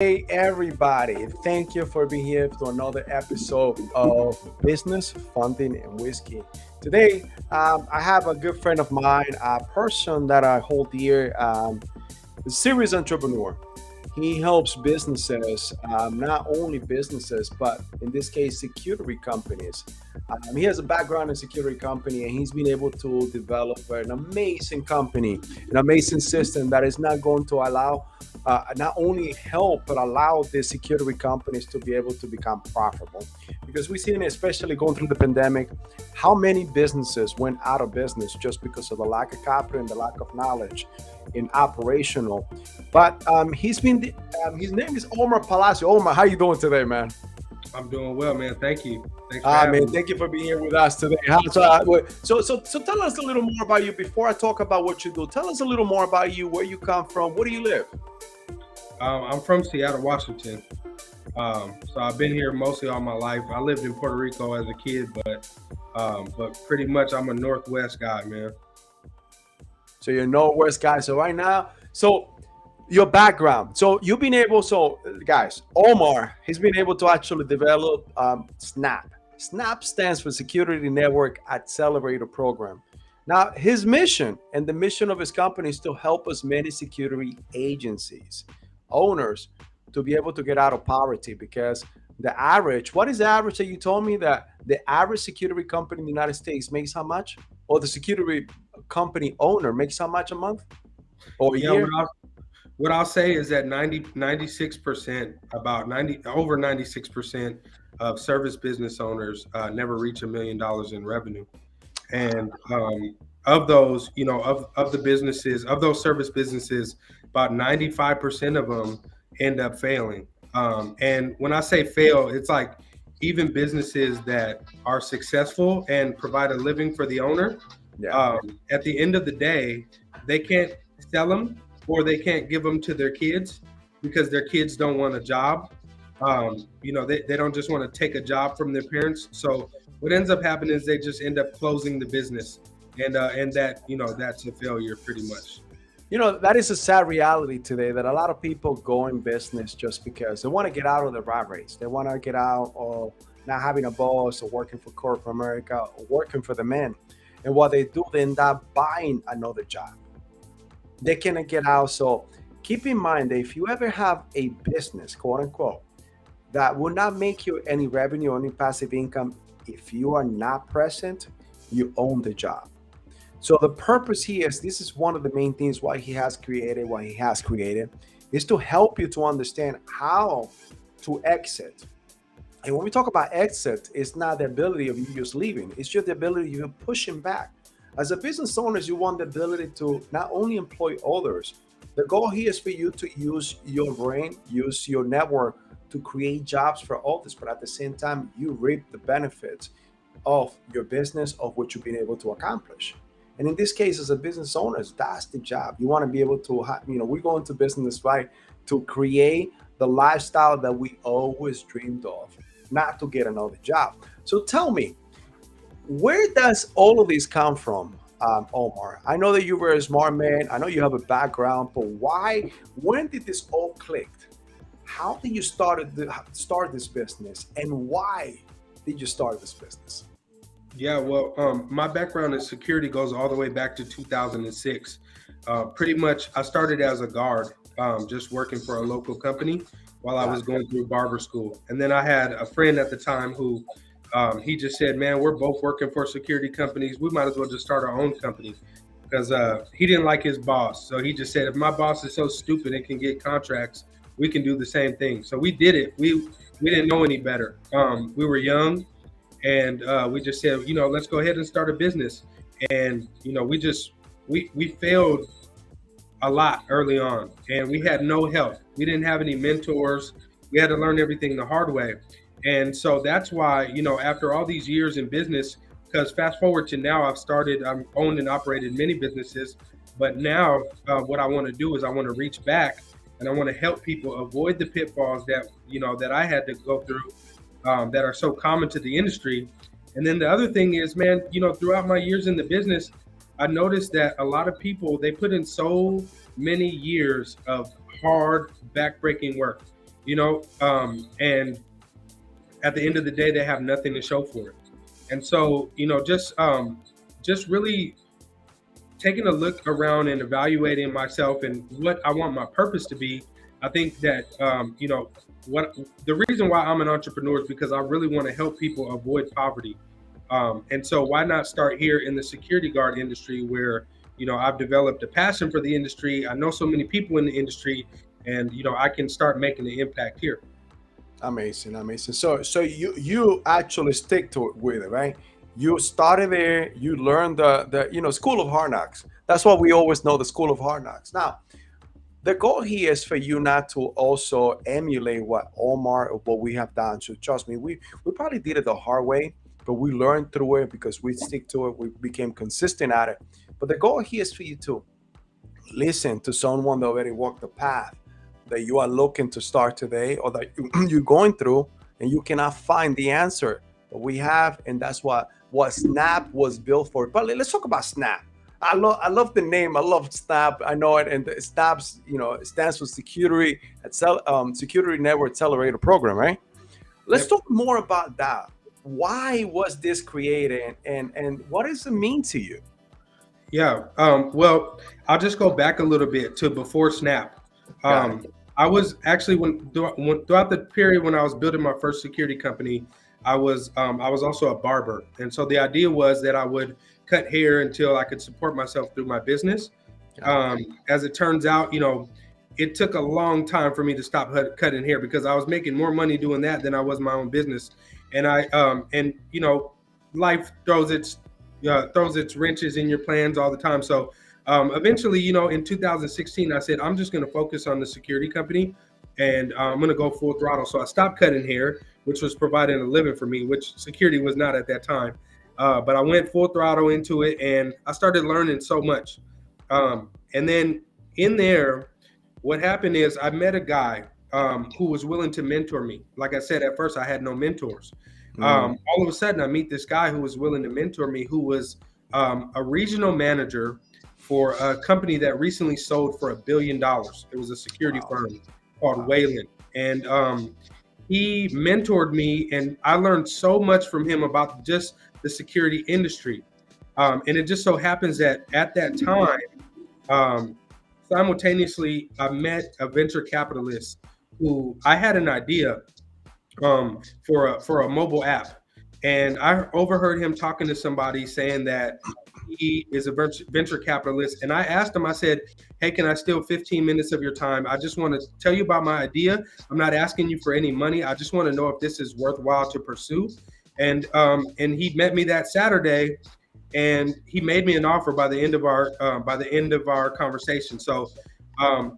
Hey everybody, thank you for being here to another episode of Business, Funding, and Whiskey. Today, I have a good friend of mine, a person that I hold dear, a serious entrepreneur. He helps businesses, not only businesses, but in this case, security companies. He has a background in security company, and he's been able to develop an amazing company, an amazing system that is not going to allow, not only help, but allow the security companies to be able to become profitable. Because we've seen, especially going through the pandemic, how many businesses went out of business just because of the lack of capital and the lack of knowledge in operational. But he's been, his name is Omar Palacio. Omar, how you doing today, man? I'm doing well, man. Thank you. Thanks for having Man, me. thank you for being here with us today. So tell us a little more about you before I talk about what you do. Tell us a little more about you, where you come from, where do you live? I'm from Seattle, Washington. So I've been here mostly all my life. I lived in Puerto Rico as a kid, but pretty much I'm a Northwest guy, man. So you're Northwest guy. So right now, so your background. So you've been able, so guys, Omar, he's been able to actually develop SNAP. SNAP stands for Security Network Accelerator Program. Now, his mission and the mission of his company is to help as many security agencies, owners, to be able to get out of poverty because the average, what is the average that you told me that the average security company in the United States makes how much? Or the security company owner makes how much a month or a Yeah, what year? I'll, what I'll say is that 96%, about 90, over 96% of service business owners never reach $1 million in revenue. And of those, of the businesses, of those service businesses, about 95% of them end up failing. And when I say fail, it's like even businesses that are successful and provide a living for the owner, Yeah. at the end of the day, they can't sell them or they can't give them to their kids because their kids don't want a job. They don't just want to take a job from their parents. So what ends up happening is they just end up closing the business, and that that's a failure pretty much. You know, that is a sad reality today that a lot of people go in business just because they want to get out of the rat race. They want to get out of not having a boss or working for corporate America or working for the man. And what they do, they end up buying another job. They cannot get out. So keep in mind that if you ever have a business, quote unquote, that will not make you any revenue or any passive income, if you are not present, you own the job. So the purpose here is this is one of the main things why he has created what he has created is to help you to understand how to exit. And when we talk about exit, it's not the ability of you just leaving, it's just the ability you pushing back. As a business owner, you want the ability to not only employ others, the goal here is for you to use your brain, use your network to create jobs for others, but at the same time, you reap the benefits of your business, of what you've been able to accomplish. And in this case, as a business owner, that's the job. You want to be able to, we go into business, right, to create the lifestyle that we always dreamed of, not to get another job. So tell me, where does all of this come from, Omar? I know that you were a smart man. I know you have a background, but why? When did this all click? How did you start this business, and why did you start this business? Yeah, well, my background in security goes all the way back to 2006. Pretty much, I started as a guard, just working for a local company while I was Gotcha. going through barber school. And then I had a friend at the time who he just said, "Man, we're both working for security companies. We might as well just start our own company." Because he didn't like his boss. So he just said, "If my boss is so stupid and can get contracts, we can do the same thing." So we did it. We didn't know any better. We were young, and we just said, let's go ahead and start a business. And we failed a lot early on, and we had no help. We didn't have any mentors. We had to learn everything the hard way. And so that's why, after all these years in business, because fast forward to now, I'm owned and operated many businesses. But now what I want to do is I want to reach back and I want to help people avoid the pitfalls that I had to go through, that are so common to the industry. And then the other thing is, man, throughout my years in the business, I noticed that a lot of people, they put in so many years of hard, backbreaking work. and at the end of the day, they have nothing to show for it. And so, just really taking a look around and evaluating myself and what I want my purpose to be. I think that what the reason why I'm an entrepreneur is because I really want to help people avoid poverty. And so why not start here in the security guard industry where I've developed a passion for the industry. I know so many people in the industry, and I can start making an impact here. Amazing, amazing. So you actually stick to it with it, right? You started there. You learned the school of hard knocks. That's what we always know, the school of hard knocks. Now, the goal here is for you not to also emulate what Omar or what we have done. So trust me, we probably did it the hard way, but we learned through it because we stick to it. We became consistent at it. But the goal here is for you to listen to someone that already walked the path that you are looking to start today or that you're going through, and you cannot find the answer. But we have, and that's what Snap was built for. But let's talk about Snap. I love the name. I love Snap. I know it, and the Snap's it stands for Security Network Accelerator Program, right? Let's Yep. talk more about that. Why was this created, and what does it mean to you? Yeah. Well, I'll just go back a little bit to before Snap. Got Um, it. I was actually throughout the period when I was building my first security company, I was also a barber, and so the idea was that I would cut hair until I could support myself through my business. Got it. Um, as it turns out, it took a long time for me to stop cutting hair because I was making more money doing that than I was my own business, and life throws its wrenches in your plans all the time. So eventually, in 2016, I said I'm just going to focus on the security company, and I'm going to go full throttle. So I stopped cutting hair, which was providing a living for me, which security was not at that time. But I went full throttle into it, and I started learning so much. And then in there, what happened is I met a guy who was willing to mentor me. Like I said, at first I had no mentors. Mm, All of a sudden, I meet this guy who was willing to mentor me, who was a regional manager for a company that recently sold for $1 billion. It was a security wow. firm called Wow. Wayland, and he mentored me, and I learned so much from him about just the security industry. And it just so happens that at that time, um, simultaneously, I met a venture capitalist who I had an idea for a mobile app, and I overheard him talking to somebody saying that he is a venture capitalist. And I asked him, I said, "Hey, can I steal 15 minutes of your time? I just want to tell you about my idea. I'm not asking you for any money. I just want to know if this is worthwhile to pursue." And he met me that Saturday, and he made me an offer by the end of our conversation. So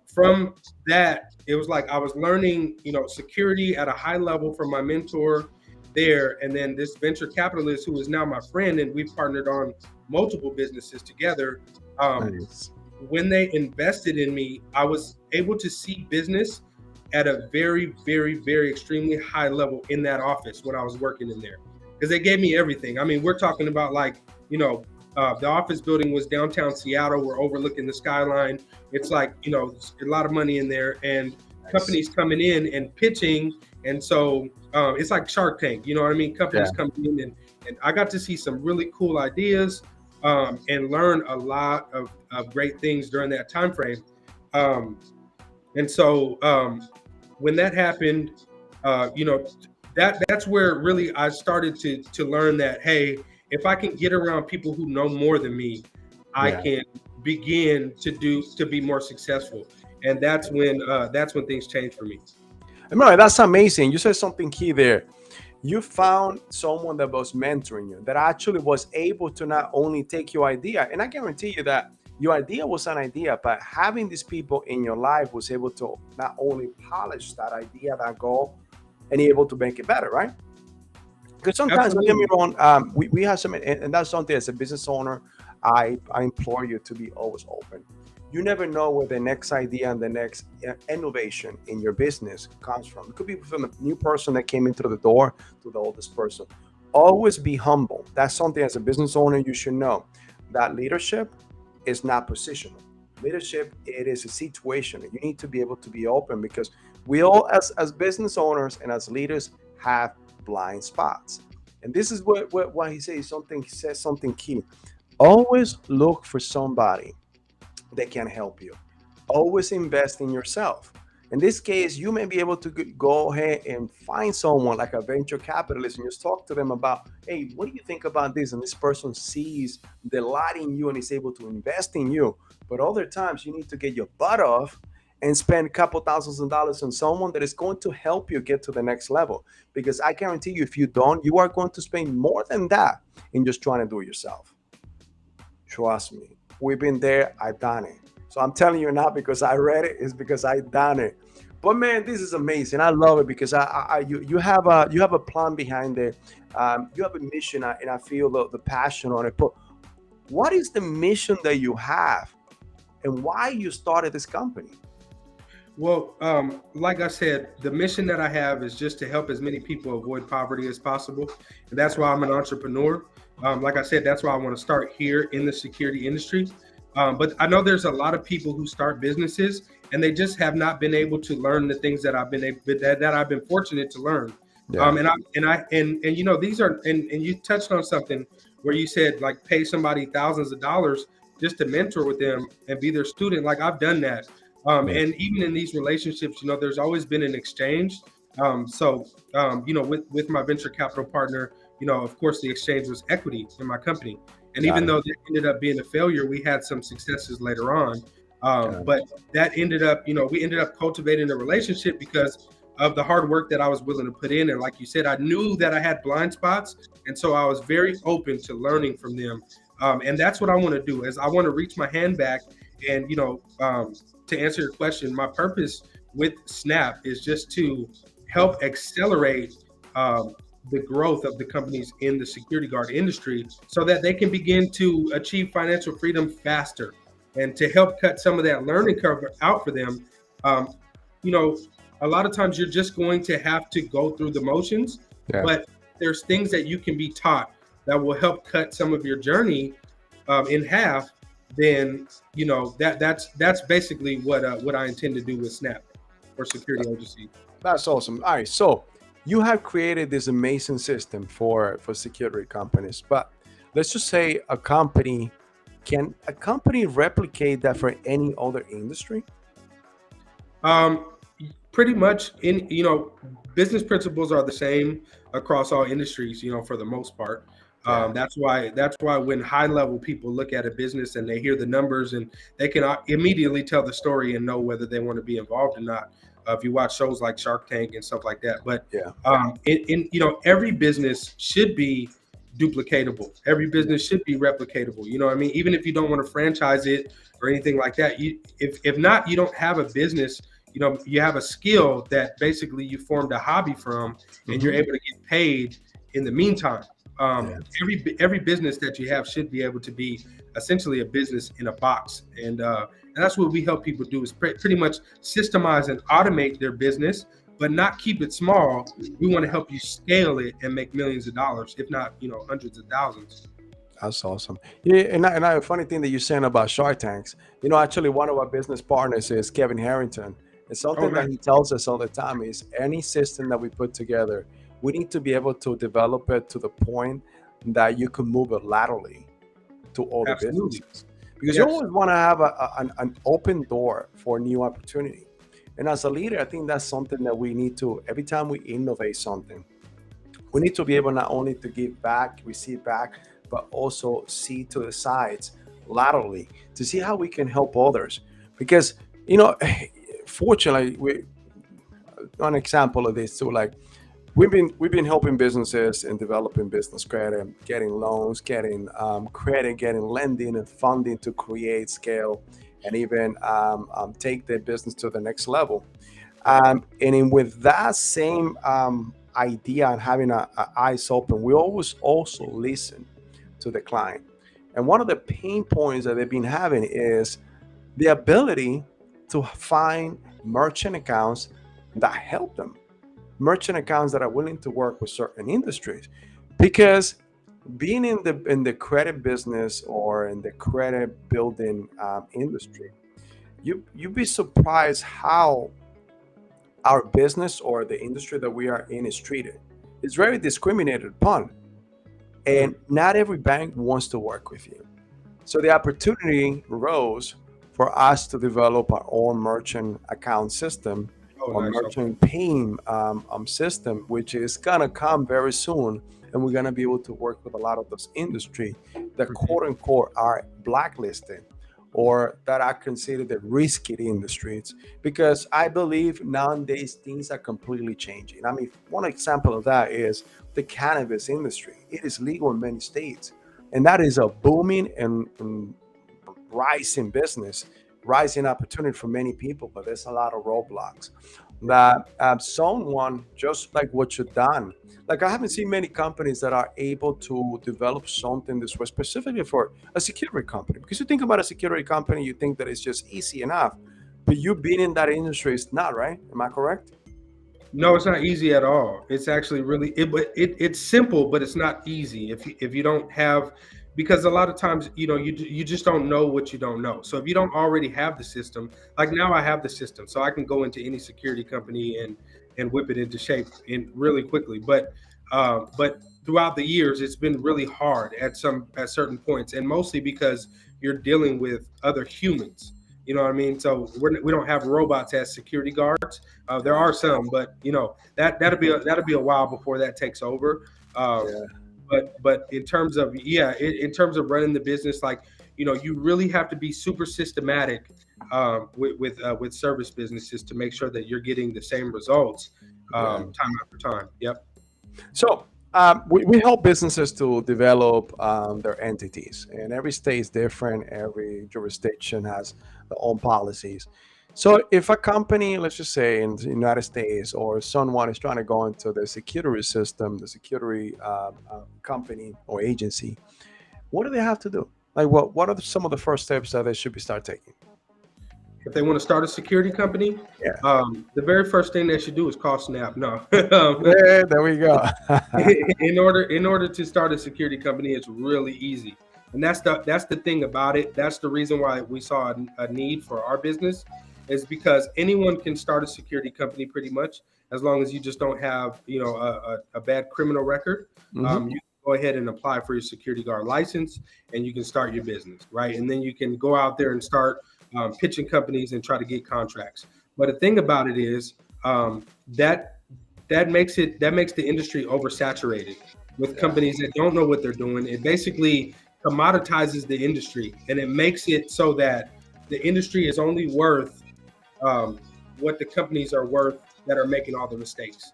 from that, it was like I was learning, security at a high level from my mentor there, and then this venture capitalist who is now my friend, and we've partnered on multiple businesses together. Um, Nice. when they invested in me, I was able to see business at a very, very, very extremely high level in that office when I was working in there, because they gave me everything. I mean, we're talking about like, the office building was downtown Seattle. We're overlooking the skyline. It's like, a lot of money in there, and Nice. companies coming in and pitching. And so it's like Shark Tank, you know what I mean? Yeah. Companies coming in, and I got to see some really cool ideas and learn a lot of great things during that time frame. Um, and so when that happened, that's where really I started to learn that, hey, if I can get around people who know more than me, I Yeah. can begin to be more successful. And that's when things changed for me. No, that's amazing. You said something key there. You found someone that was mentoring you, that actually was able to not only take your idea, and I guarantee you that your idea was an idea, but having these people in your life was able to not only polish that idea, that goal, and able to make it better, right? Because sometimes, don't get me Absolutely. wrong, we have some, and that's something as a business owner, I implore you to be always open. You never know where the next idea and the next innovation in your business comes from. It could be from a new person that came into the door to the oldest person. Always be humble. That's something as a business owner you should know. That leadership is not positional. Leadership, it is a situation. You need to be able to be open because We all, as business owners and as leaders, have blind spots. And this is what he says something. He says something key. Always look for somebody that can help you. Always invest in yourself. In this case, you may be able to go ahead and find someone like a venture capitalist and just talk to them about, hey, what do you think about this? And this person sees the light in you and is able to invest in you. But other times, you need to get your butt off and spend a couple thousands of dollars on someone that is going to help you get to the next level. Because I guarantee you, if you don't, you are going to spend more than that in just trying to do it yourself. Trust me, we've been there. I've done it. So I'm telling you not because I read it, it's because I done it. But man, this is amazing. I love it because you have a plan behind it. You have a mission, and I feel the passion on it. But what is the mission that you have, and why you started this company? Well, like I said, the mission that I have is just to help as many people avoid poverty as possible. And that's why I'm an entrepreneur. Like I said, that's why I want to start here in the security industry. But I know there's a lot of people who start businesses and they just have not been able to learn the things that I've been able, that I've been fortunate to learn. Yeah, And you know, these are, and you touched on something where you said like pay somebody thousands of dollars just to mentor with them and be their student. Like I've done that. yeah, And even in these relationships, you know, there's always been an exchange. You know, with my venture capital partner, you know, of course, the exchange was equity in my company. And got even it, though that ended up being a failure, we had some successes later on. got it. But that ended up, you know, we ended up cultivating a relationship because of the hard work that I was willing to put in. And like you said, I knew that I had blind spots. And so I was very open to learning from them. And that's what I want to do is I want to reach my hand back and, you know, to answer your question, my purpose with Snap is just to help accelerate the growth of the companies in the security guard industry so that they can begin to achieve financial freedom faster and to help cut some of that learning curve out for them. Um, you know, a lot of times you're just going to have to go through the motions, Yeah, but there's things that you can be taught that will help cut some of your journey in half. Then you know that's basically what I intend to do with Snap for security agency. that's awesome. All right, so you have created this amazing system for security companies, but let's just say a company can a company replicate that for any other industry? Um, Pretty much in you know business principles are the same across all industries. You know, for the most part. Yeah. That's why when high level people look at a business and they hear the numbers and they can immediately tell the story and know whether they want to be involved or not. If you watch shows like Shark Tank and stuff like that, but Yeah. in you know every business should be duplicatable. Every business should be replicatable. You know what I mean? Even if you don't want to franchise it or anything like that, you if not, you don't have a business. You know, you have a skill that basically you formed a hobby from, and you're Hmm. able to get paid in the meantime. Yeah. Every business that you have should be able to be essentially a business in a box, and that's what we help people do is pretty much systemize and automate their business, but not keep it small. We want to help you scale it and make millions of dollars, if not you know hundreds of thousands. That's awesome. Yeah, and a funny thing that you're saying about Shark Tanks, actually one of our business partners is Kevin Harrington. And Oh, something that he nice. tells us all the time is any system that we put together, we need to be able to develop it to the point that you can move it laterally to other Absolutely. businesses. Because you Yes. always want to have an open door for new opportunity. And as a leader, I think that's something that we need to, every time we innovate something, we need to be able not only to give back, receive back, but also see to the sides laterally to see how we can help others. Because, you know, fortunately, we an example of this too, like we've been helping businesses in developing business credit, getting loans, getting credit, getting lending and funding to create scale and even take their business to the next level. With that same idea and having eyes open, we always also listen to the client. And one of the pain points that they've been having is the ability to find merchant accounts that help them, merchant accounts that are willing to work with certain industries, because being in the credit business or in the credit building industry, you'd be surprised how our business or the industry that we are in is treated. It's very discriminated upon, Mm. and not every bank wants to work with you. So the opportunity rose for us to develop our own merchant account system Oh, or nice. Okay. merchant paying system, which is gonna come very soon, and we're gonna be able to work with a lot of those industry that Mhm. quote unquote are blacklisted or that are considered the risky industries, because I believe nowadays things are completely changing. I mean, one example of that is the cannabis industry. It is legal in many states, and that is a booming and rising business, rising opportunity for many people. But there's a lot of roadblocks that someone just like what you've done. Like I haven't seen many companies that are able to develop something this way specifically for a security company. Because you think about a security company, you think that it's just easy enough, but you being in that industry is not, right? Am I correct? No, it's not easy at all. It's actually really it's simple, but it's not easy if you don't have, because a lot of times you just don't know what you don't know. So if you don't already have the system, like now I have the system, so I can go into any security company and whip it into shape in really quickly. But throughout the years, it's been really hard at certain points, and mostly because you're dealing with other humans. You know what I mean? So we don't have robots as security guards. There Yeah, are some, but that'll be a while before that takes over. Um, yeah, but in terms of in terms of running the business, like you really have to be super systematic with service businesses to make sure that you're getting the same results yeah. time after time. Yep. So we help businesses to develop their entities, and every state is different. Every jurisdiction has their own policies. So if a company, let's just say in the United States, or someone is trying to go into the security system, the security company or agency, what do they have to do? Like, what are some of the first steps that they should be start taking? If they want to start a security company, Yeah, the very first thing they should do is call Snap. No, um, yeah, there we go. in order to start a security company, it's really easy, and that's the thing about it. That's the reason why we saw a need for our business, is because anyone can start a security company pretty much, as long as you just don't have a bad criminal record. Hmm. You can go ahead and apply for your security guard license, and you can start your business, right? And then you can go out there and start pitching companies and try to get contracts. But the thing about it is, that makes the industry oversaturated with Yeah, companies that don't know what they're doing. It basically commoditizes the industry, and it makes it so that the industry is only worth what the companies are worth that are making all the mistakes.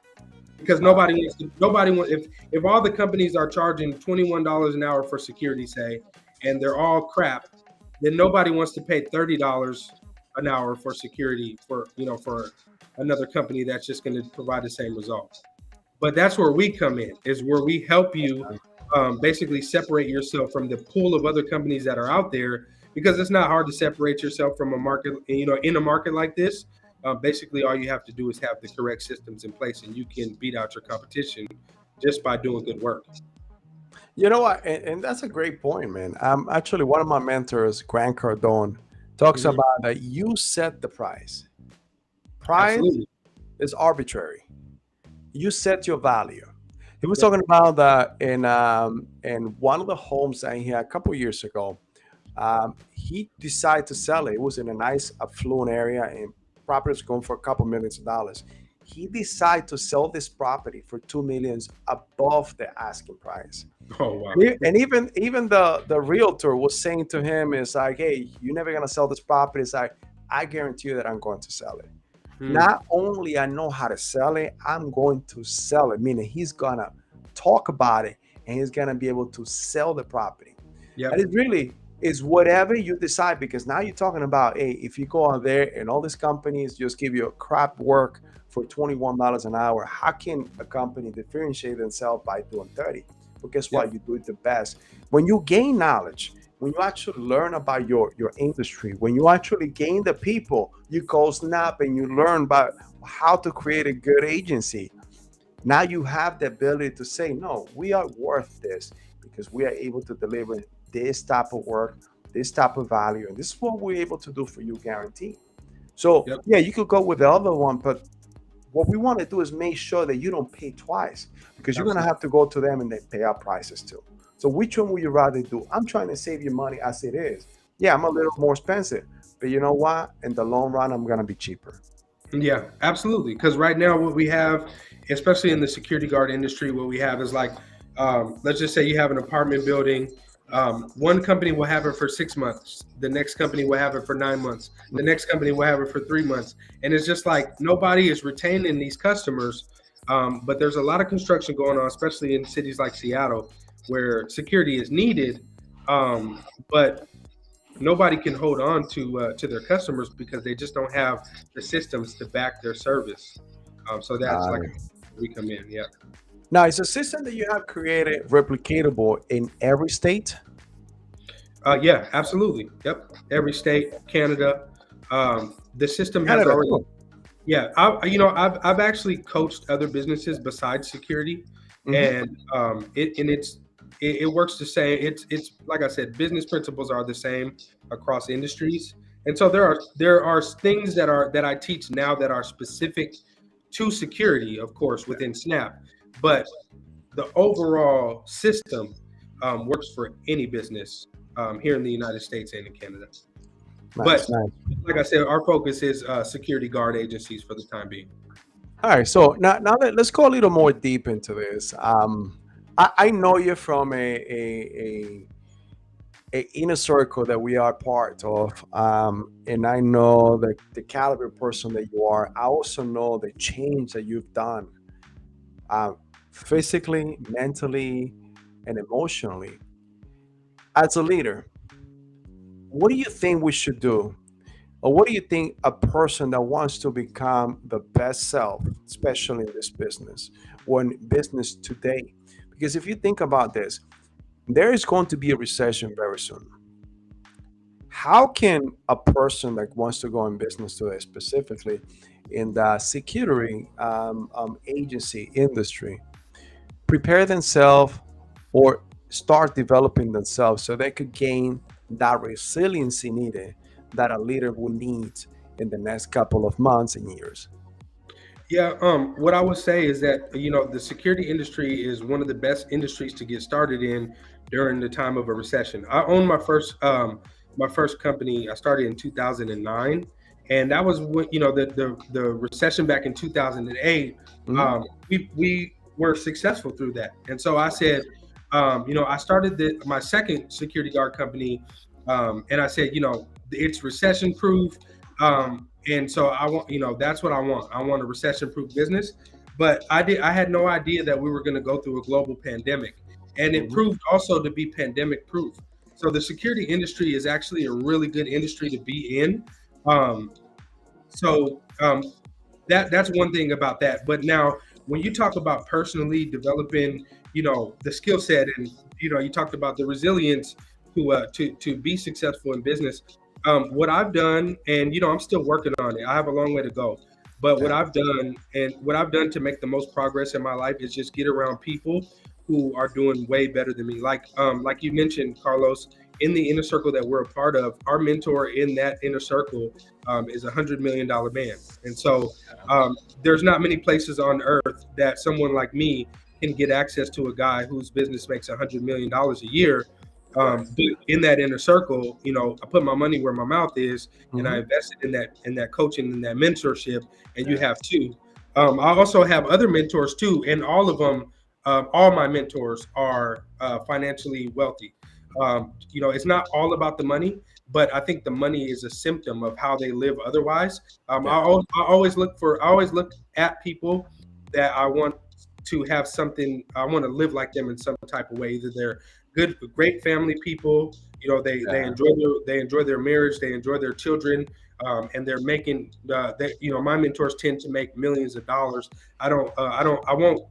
Because uh, nobody wants, if all the companies are charging $21 an hour for security, say, and they're all crap, then nobody wants to pay $30 an hour for security for another company that's just going to provide the same result. But that's where we come in, is where we help you basically separate yourself from the pool of other companies that are out there, because it's not hard to separate yourself from a market. In a market like this, basically all you have to do is have the correct systems in place, and you can beat out your competition just by doing good work. you know what? And that's a great point, man. Actually, one of my mentors, Grant Cardone, talks Hmm. about that you set the price. Price Absolutely. is arbitrary. You set your value. He was Yep. talking about that in one of the homes that he had a couple years ago. He decided to sell it. It was in a nice affluent area, and property was going for a couple millions of dollars. He decided to sell this property for 2 millions above the asking price. Oh wow. And even the realtor was saying to him, "Is like, hey, you're never gonna sell this property." It's like, I guarantee you that I'm going to sell it. Hmm. Not only I know how to sell it, I'm going to sell it. Meaning he's gonna talk about it and he's gonna be able to sell the property. And Yep. it really is whatever you decide, because now you're talking about, hey, if you go out there and all these companies just give you a crap work for $21 an hour, how can a company differentiate themselves by doing 30? Well, guess what? Yep. You do it the best. When you gain knowledge, when you actually learn about your industry, when you actually gain the people, you go snap and you learn about how to create a good agency. Now you have the ability to say, no, we are worth this because we are able to deliver this type of work, this type of value, and this is what we're able to do for you, guaranteed. So Yep. yeah, you could go with the other one, but what we want to do is make sure that you don't pay twice, because you're going to Absolutely. have to go to them and they pay our prices too. So which one would you rather do? I'm trying to save you money as it is. Yeah, I'm a little more expensive, but you know what? In the long run, I'm going to be cheaper. Yeah, absolutely. Because right now, what we have, especially in the security guard industry, what we have is like, let's just say you have an apartment building. One company will have it for 6 months. The next company will have it for 9 months. The next company will have it for 3 months. And it's just like nobody is retaining these customers. But there's a lot of construction going on, especially in cities like Seattle, where security is needed. But nobody can hold on to their customers because they just don't have the systems to back their service. So that's Got like it. we come in. Yeah. Now, is a system that you have created replicatable in every state? Yeah, absolutely. Yep. Every state, Canada, the system has Canada already. too. Yeah, I've actually coached other businesses besides security, Hmm. and it works the same. It's like I said, business principles are the same across industries, and so there are things that I teach now that are specific to security, of course, within Snap, but the overall system works for any business here in the United States and in Canada. Nice, But nice. like I said, our focus is security guard agencies for the time being. All right, so now let's go a little more deep into this. I know you from a inner circle that we are part of, and I know the caliber person that you are. I also know the change that you've done, um, physically, mentally, and emotionally. As a leader, what do you think we should do? Or what do you think a person that wants to become the best self, especially in this business or in business today? Because if you think about this, there is going to be a recession very soon. How can a person that wants to go in business today, specifically in the security agency industry, prepare themselves or start developing themselves so they could gain that resiliency needed that a leader will need in the next couple of months and years? Yeah, what I would say is that the security industry is one of the best industries to get started in during the time of a recession. I owned my first company. I started in 2009, and that was when the recession back in 2008. Mhm. We were successful through that, and so I said, I started my second security guard company, and I said, it's recession proof. And so I want, that's what I want. I want a recession-proof business. But I had no idea that we were going to go through a global pandemic, and it Mhm. proved also to be pandemic-proof. So the security industry is actually a really good industry to be in. Um, so that's one thing about that. But now, when you talk about personally developing, the skill set, and you talked about the resilience to be successful in business. What I've done, and I'm still working on it. I have a long way to go. But what Yeah. I've done, and what I've done to make the most progress in my life, is just get around people who are doing way better than me. Like you mentioned, Carlos, in the inner circle that we're a part of, our mentor in that inner circle is $100 million man. And so there's not many places on earth that someone like me can get access to a guy whose business makes $100 million a year. Right. But in that inner circle, I put my money where my mouth is, and I Hmm. invested in that coaching and that mentorship. And you Yeah. have two. I also have other mentors too, and all of them, all my mentors are financially wealthy. It's not all about the money, but I think the money is a symptom of how they live otherwise. Yeah. I always look at people that I want to have something. I want to live like them in some type of way. Either they're great family people. They Yeah. enjoy their marriage. They enjoy their children. And they're making my mentors tend to make millions of dollars. I won't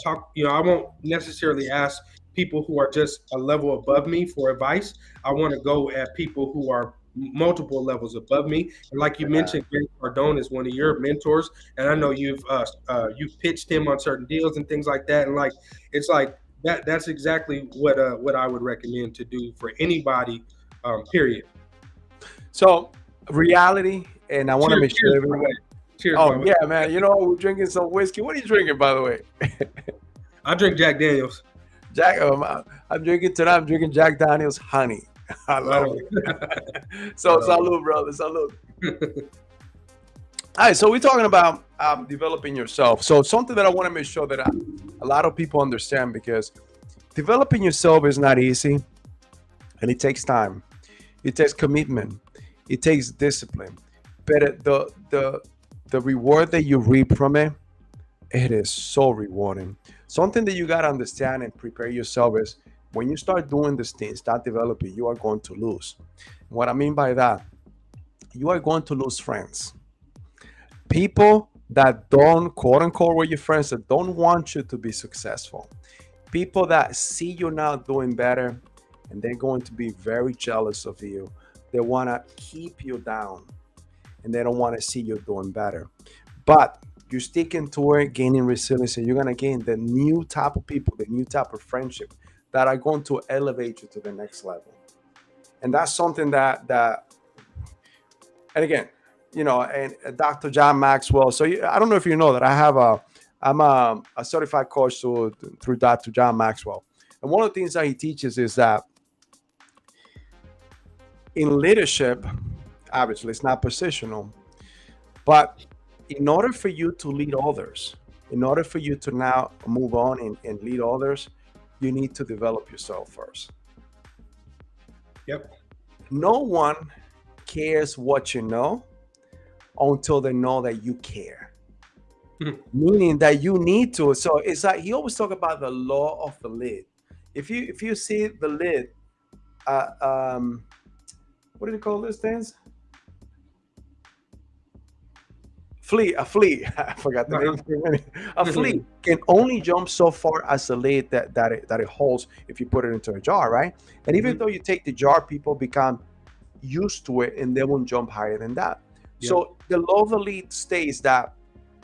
talk. I won't necessarily ask people who are just a level above me for advice. I want to go at people who are multiple levels above me. And like you Yeah. mentioned, Grant Cardone is one of your mentors, and I know you've pitched him on certain deals and things like that. And like it's like that. That's exactly what I would recommend to do for anybody. Period. So reality, and I want to Cheers, make cheers, sure by the everyone. way. Cheers, Oh Bubba. yeah, man. You know we're drinking some whiskey. What are you drinking, by the way? I drink Jack Daniels. Jack. I'm drinking tonight. I'm drinking Jack Daniel's honey. I love Oh, it. So right on. salud, brother. Salud. All right, so we're talking about developing yourself. So something that I want to make sure that a lot of people understand, because developing yourself is not easy, and it takes time. It takes commitment. It takes discipline. But the reward that you reap from it, it is so rewarding. Something that you gotta understand and prepare yourself is, when you start doing these things, start developing, you are going to lose. What I mean by that, you are going to lose friends. People that don't, quote unquote, were your friends, that don't want you to be successful. People that see you now doing better, and they're going to be very jealous of you. They want to keep you down, and they don't want to see you doing better. But you stick into it, gaining resilience, and you're going to gain the new type of people, the new type of friendship that are going to elevate you to the next level. And that's something that and again, and Dr. John Maxwell. So I don't know if you know that I'm a certified coach through Dr. John Maxwell. And one of the things that he teaches is that in leadership, obviously it's not positional, but in order for you to lead others, in order for you to now move on and lead others, you need to develop yourself first. Yep. No one cares what you know until they know that you care. Meaning that you need to. So it's like he always talk about the law of the lid. If you see the lid, uh, um, what do you call these things? Flea, a flea. I forgot the name for a minute. A flea can only jump so far as the lid that it holds if you put it into a jar, right? And even though you take the jar, people become used to it and they won't jump higher than that. Yep. So the law of the lead states that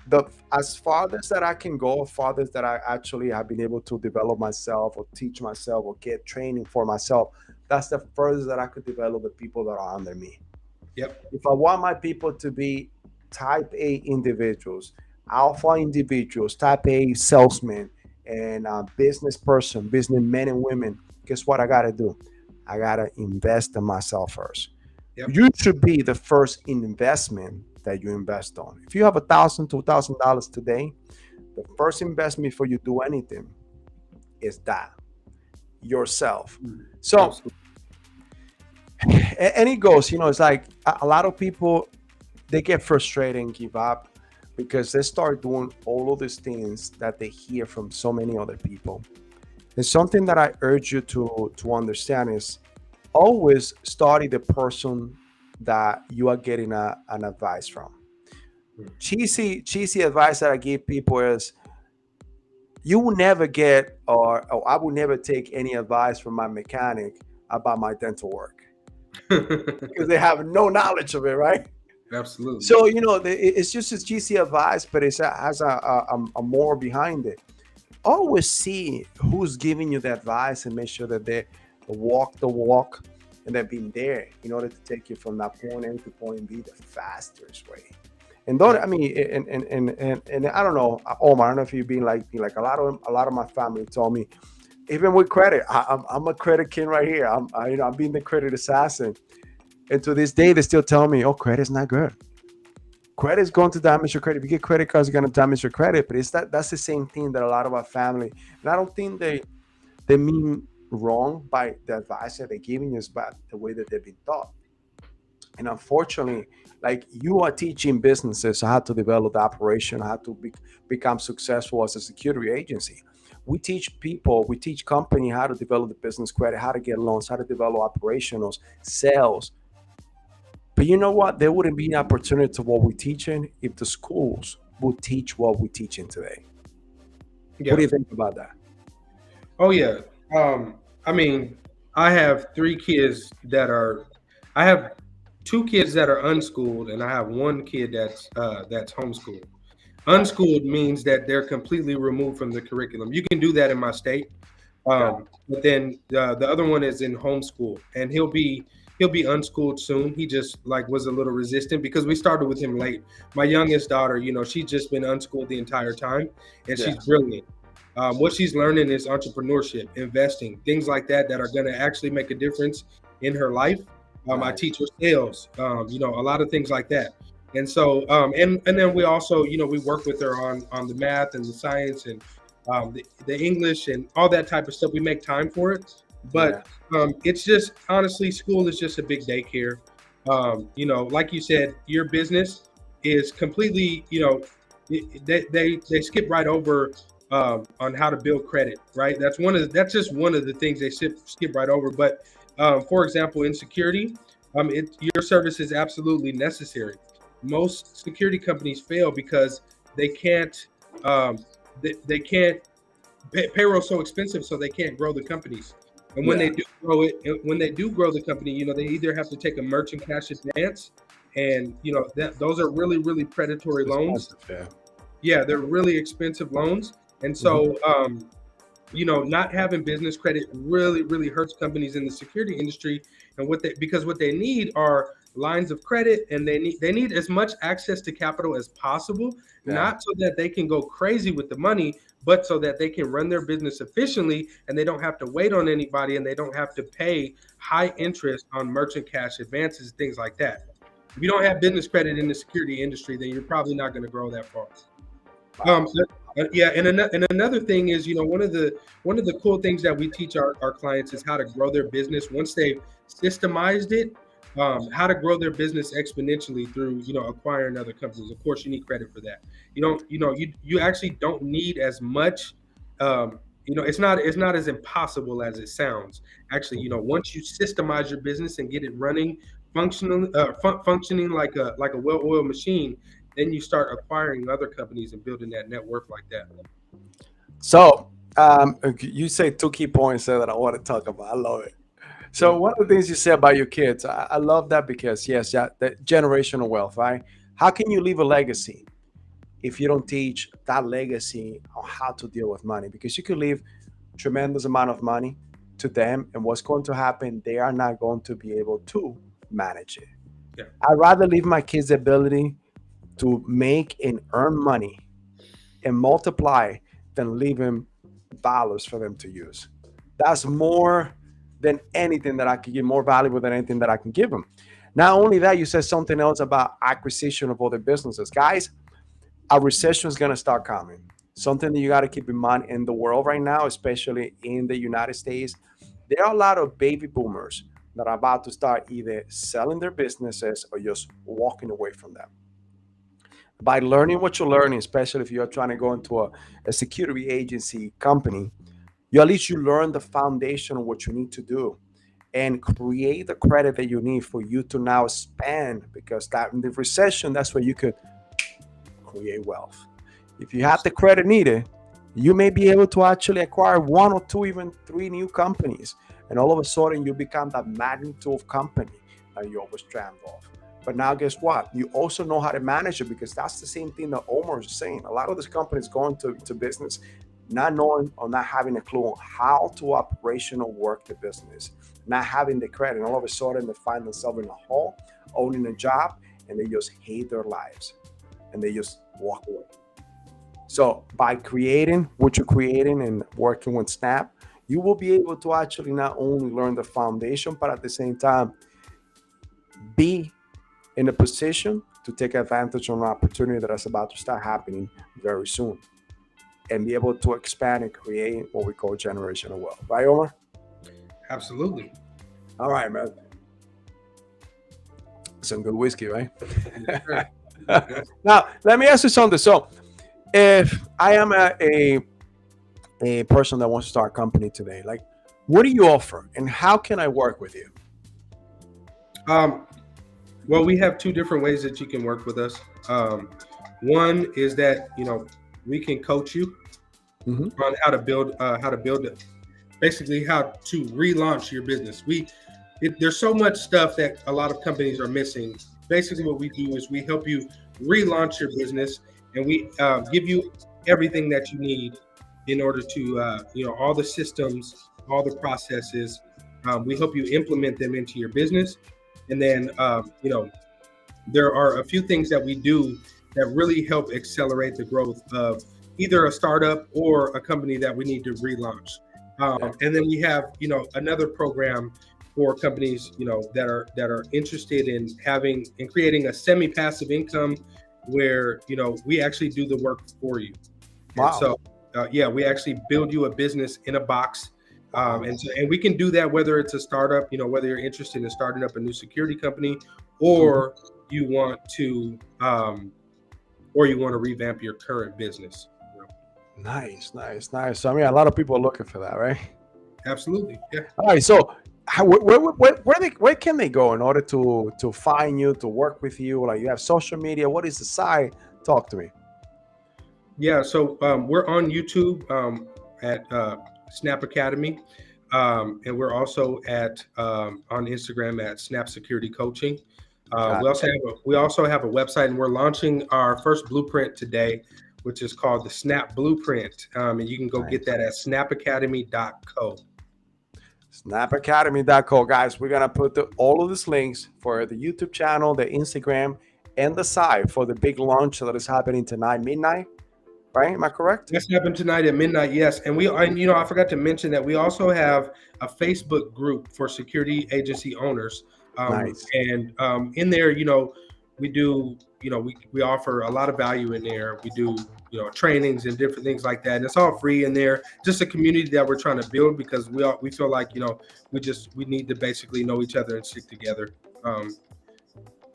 the as farthest that I can go, farthest that I actually have been able to develop myself or teach myself or get training for myself, that's the furthest that I could develop the people that are under me. Yep. If I want my people to be type A individuals, alpha individuals, type A salesmen, and business person, business men and women, guess what I got to do? I got to invest in myself first. Yep. You should be the first investment that you invest on. If you have $1,000, $2,000 today, the first investment before you do anything is that yourself. So, and it goes, it's like a lot of people, they get frustrated and give up because they start doing all of these things that they hear from so many other people. And something that I urge you to understand is, always study the person that you are getting an advice from. Cheesy advice that I give people is, you will never get, or I will never take any advice from my mechanic about my dental work, because they have no knowledge of it, right? Absolutely. So it's just a cheesy advice, but it has a more behind it. Always see who's giving you the advice and make sure that they walk the walk and they've been there in order to take you from that point A to point B the fastest way. And don't, I mean, and I don't know, Omar, I don't know if you've been like me. Like a lot of my family told me, even with credit, I'm a credit king right here. I'm being the credit assassin. And to this day, they still tell me, "Oh, credit's not good. Credit is going to damage your credit. If you get credit cards, it's going to damage your credit." But that's the same thing that a lot of our family, and I don't think they mean wrong by the advice that they're giving you, but the way that they've been taught. And unfortunately, like, you are teaching businesses how to develop the operation, how to become successful as a security agency. We teach people, we teach company how to develop the business credit, how to get loans, how to develop operationals, sales. But you know what? There wouldn't be an opportunity to what we're teaching if the schools would teach what we're teaching today. Yeah. What do you think about that? Oh yeah. I mean, I have three kids that are. I have two kids that are unschooled, and I have one kid that's homeschooled. Unschooled means that they're completely removed from the curriculum. You can do that in my state, but then the other one is in homeschool, and he'll be he'll be unschooled soon. He just like was a little resistant because we started with him late. My youngest daughter, she's just been unschooled the entire time, and Yeah. she's brilliant. What she's learning is entrepreneurship, investing, things like that that are going to actually make a difference in her life. I Nice. teach her sales, a lot of things like that. And so, and then we also, we work with her on the math and the science and the English and all that type of stuff. We make time for it, Yeah. but it's just honestly, school is just a big daycare. Like you said, your business is completely, they skip right over on how to build credit, right? That's just one of the things they skip right over. But for example, in security, your service is absolutely necessary. Most security companies fail because they can't they can't payroll's so expensive, so they can't grow the companies. And when Yeah. they do grow it, when they do grow the company, they either have to take a merchant cash advance, and that those are really really predatory loans. Expensive. Yeah. Yeah, they're really expensive loans, and Mhm. so not having business credit really really hurts companies in the security industry. And because what they need are lines of credit, and they need as much access to capital as possible, Yeah. not so that they can go crazy with the money, but so that they can run their business efficiently, and they don't have to wait on anybody, and they don't have to pay high interest on merchant cash advances, things like that. If you don't have business credit in the security industry, then you're probably not going to grow that far. Wow. Yeah, and another thing is, one of the cool things that we teach our clients is how to grow their business once they've systemized it. How to grow their business exponentially through acquiring other companies. Of course, you need credit for that. You don't you actually don't need as much. It's not as impossible as it sounds. Actually, once you systemize your business and get it running, functioning like a well-oiled machine, then you start acquiring other companies and building that network like that. So, you say two key points there that I want to talk about. I love it. So, Mm. one of the things you said about your kids, I love that because, yes, yeah, the generational wealth, right? How can you leave a legacy if you don't teach that legacy on how to deal with money? Because you could leave tremendous amount of money to them, and what's going to happen, they are not going to be able to manage it. Yeah, I'd rather leave my kids the ability to make and earn money and multiply than leave them dollars for them to use. That's more than anything that I could give, more valuable than anything that I can give them. Not only that, you said something else about acquisition of other businesses. Guys, a recession is going to start coming. Something that you got to keep in mind in the world right now, especially in the United States, there are a lot of baby boomers that are about to start either selling their businesses or just walking away from them. By learning what you're learning, especially if you're trying to go into a security agency company, you at least you learn the foundation of what you need to do and create the credit that you need for you to now spend, because that in the recession, that's where you could create wealth. If you have the credit needed, you may be able to actually acquire one or two, even three new companies. And all of a sudden, you become that magnitude of company that you always dreamed of. But now, guess what? You also know how to manage it, because that's the same thing that Omar is saying. A lot of these companies going to business not knowing or not having a clue on how to operational work the business, not having the credit. And all of a sudden, they find themselves in a hole, owning a job, and they just hate their lives and they just walk away. So by creating what you're creating and working with Snap, you will be able to actually not only learn the foundation, but at the same time be in a position to take advantage of an opportunity that is about to start happening very soon, and be able to expand and create what we call generational wealth. Right, Omar? absolutely. All right, man. Some good whiskey, right? Yes, sir. Now, let me ask you something. So, if I am a person that wants to start a company today, like, what do you offer and how can I work with you? Um, well, we have two different ways that you can work with us. One is that we can coach you Hmm. on how to build it, basically how to relaunch your business. There's so much stuff that a lot of companies are missing. Basically, what we do is we help you relaunch your business, and we give you everything that you need in order to all the systems, all the processes, We help you implement them into your business. And then, there are a few things that we do that really help accelerate the growth of either a startup or a company that we need to relaunch. And then we have, another program for companies, that are interested in having and creating a semi-passive income where, we actually do the work for you. And Wow. so, we actually build you a business in a box. And we can do that whether it's a startup, whether you're interested in starting up a new security company, or you want to, revamp your current business. Nice. So, I mean, a lot of people are looking for that, right? Absolutely, yeah. All right. So, where can they go in order to find you, to work with you? Like, you have social media. What is the site? Talk to me. Yeah, so we're on YouTube at Snap Academy, and we're also at on Instagram at Snap Security Coaching. Got We also have a website, and we're launching our first blueprint today, which is called the Snap Blueprint, and you can go get that at snapacademy.co. snapacademy.co. Guys, we're gonna put all of these links for the YouTube channel, the Instagram, and the site for the big launch that is happening tonight, midnight. Right? Am I correct? That's happening tonight at midnight. Yes, and I forgot to mention that we also have a Facebook group for security agency owners. Nice. And in there, we do, we offer a lot of value in there. We do, trainings and different things like that, and it's all free in there. Just a community that we're trying to build because we feel like, we need to basically know each other and stick together.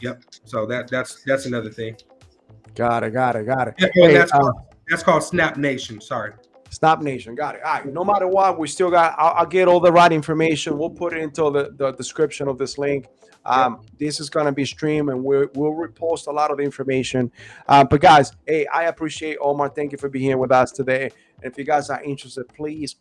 Yep. So that's another thing. Got it. Yeah, Hey, that's called Snap Nation. Sorry. Snap Nation. Got it. All right. No matter what, we still got, I'll get all the right information. We'll put it into the description of this link. This is going to be streamed, and we'll repost a lot of the information. But guys, hey, I appreciate Omar. Thank you for being here with us today. And if you guys are interested, please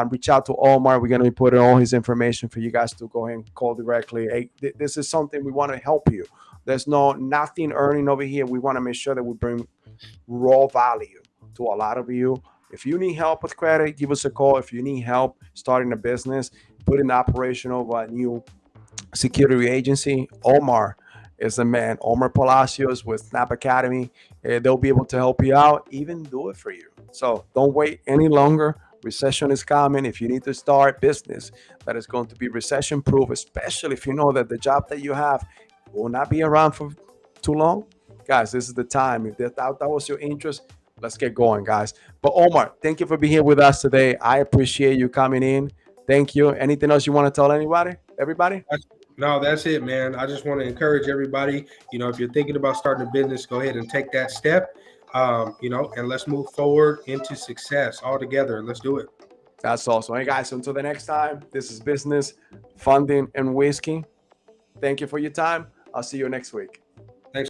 reach out to Omar. We're going to be putting all his information for you guys to go ahead and call directly. Hey, this is something we want to help you. There's nothing earning over here. We want to make sure that we bring raw value to a lot of you. If you need help with credit, give us a call. If you need help starting a business, putting the operation of a new security agency, Omar is the man. Omar Palacios with Snap Academy. They'll be able to help you out, even do it for you. So don't wait any longer. Recession is coming. If you need to start business that is going to be recession proof, especially if you know that the job that you have will not be around for too long, guys, this is the time. If that was your interest, let's get going, guys. But Omar, thank you for being here with us today. I appreciate you coming in. Thank you. Anything else you want to tell everybody? No, that's it, man. I just want to encourage everybody, if you're thinking about starting a business, go ahead and take that step, and let's move forward into success all together. Let's do it. That's awesome. Hey, guys, until the next time, this is Business, Funding, and Whiskey. Thank you for your time. I'll see you next week.